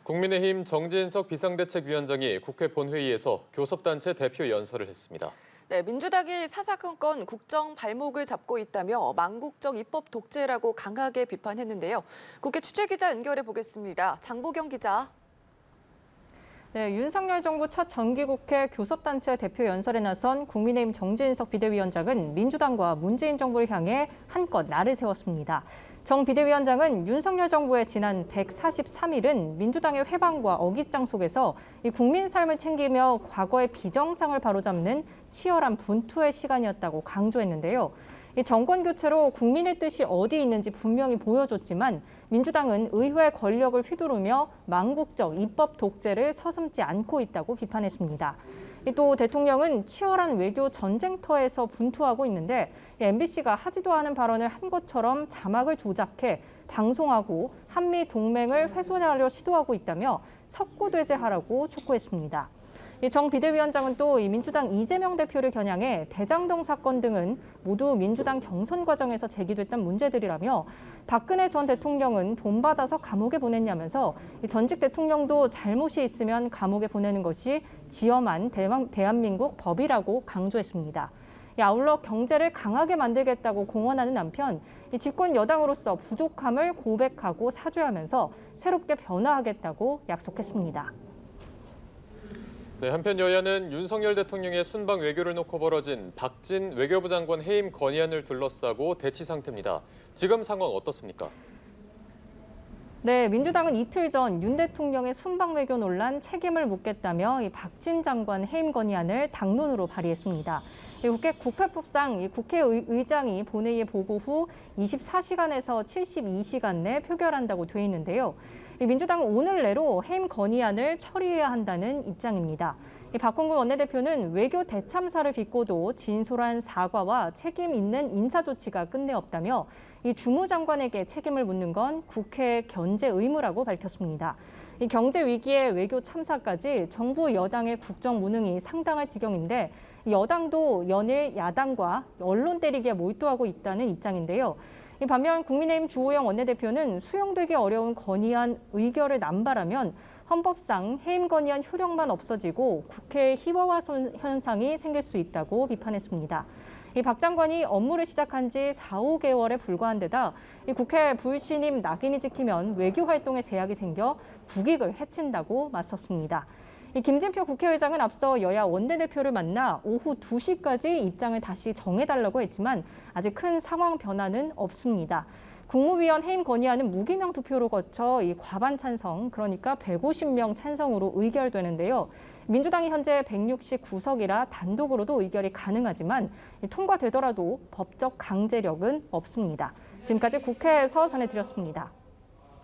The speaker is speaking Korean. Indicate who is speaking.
Speaker 1: 국민의힘 정진석 비상대책위원장이 국회 본회의에서 교섭단체 대표 연설을 했습니다.
Speaker 2: 네, 민주당이 사사건건 국정 발목을 잡고 있다며 망국적 입법 독재라고 강하게 비판했는데요. 국회 취재기자 연결해 보겠습니다. 장보경 기자.
Speaker 3: 네, 윤석열 정부 첫 정기국회 교섭단체 대표 연설에 나선 국민의힘 정진석 비대위원장은 민주당과 문재인 정부를 향해 한껏 날을 세웠습니다. 정 비대위원장은 윤석열 정부의 지난 143일은 민주당의 회방과 어깃장 속에서 이 국민 삶을 챙기며 과거의 비정상을 바로잡는 치열한 분투의 시간이었다고 강조했는데요. 이 정권 교체로 국민의 뜻이 어디 있는지 분명히 보여줬지만 민주당은 의회 권력을 휘두르며 망국적 입법 독재를 서슴지 않고 있다고 비판했습니다. 또 대통령은 치열한 외교 전쟁터에서 분투하고 있는데 MBC가 하지도 않은 발언을 한 것처럼 자막을 조작해 방송하고 한미 동맹을 훼손하려 시도하고 있다며 석고대죄하라고 촉구했습니다. 정 비대위원장은 또 민주당 이재명 대표를 겨냥해 대장동 사건 등은 모두 민주당 경선 과정에서 제기됐던 문제들이라며 박근혜 전 대통령은 돈 받아서 감옥에 보냈냐면서 전직 대통령도 잘못이 있으면 감옥에 보내는 것이 지엄한 대한민국 법이라고 강조했습니다. 아울러 경제를 강하게 만들겠다고 공언하는 한편 집권 여당으로서 부족함을 고백하고 사죄하면서 새롭게 변화하겠다고 약속했습니다.
Speaker 1: 네, 한편 여야는 윤석열 대통령의 순방 외교를 놓고 벌어진 박진 외교부 장관 해임 건의안을 둘러싸고 대치 상태입니다. 지금 상황 어떻습니까?
Speaker 3: 네, 민주당은 이틀 전 윤 대통령의 순방 외교 논란 책임을 묻겠다며 박진 장관 해임 건의안을 당론으로 발의했습니다. 국회 국회법상 국회의장이 본회의에 보고 후 24시간에서 72시간 내 표결한다고 돼 있는데요. 민주당은 오늘 내로 해임 건의안을 처리해야 한다는 입장입니다. 박홍근 원내대표는 외교 대참사를 빚고도 진솔한 사과와 책임 있는 인사 조치가 끝내 없다며 주무장관에게 책임을 묻는 건 국회의 견제 의무라고 밝혔습니다. 경제 위기에 외교 참사까지 정부 여당의 국정 무능이 상당할 지경인데 여당도 연일 야당과 언론 때리기에 몰두하고 있다는 입장인데요. 반면 국민의힘 주호영 원내대표는 수용되기 어려운 건의안 의결을 남발하면 헌법상 해임 건의안 효력만 없어지고 국회의 희화화 현상이 생길 수 있다고 비판했습니다. 박 장관이 업무를 시작한 지 4, 5개월에 불과한 데다 국회 불신임 낙인이 찍히면 외교 활동에 제약이 생겨 국익을 해친다고 맞섰습니다. 김진표 국회의장은 앞서 여야 원내대표를 만나 오후 2시까지 입장을 다시 정해달라고 했지만 아직 큰 상황 변화는 없습니다. 국무위원 해임 건의안은 무기명 투표로 거쳐 과반 찬성, 그러니까 150명 찬성으로 의결되는데요. 민주당이 현재 169석이라 단독으로도 의결이 가능하지만 통과되더라도 법적 강제력은 없습니다. 지금까지 국회에서 전해드렸습니다.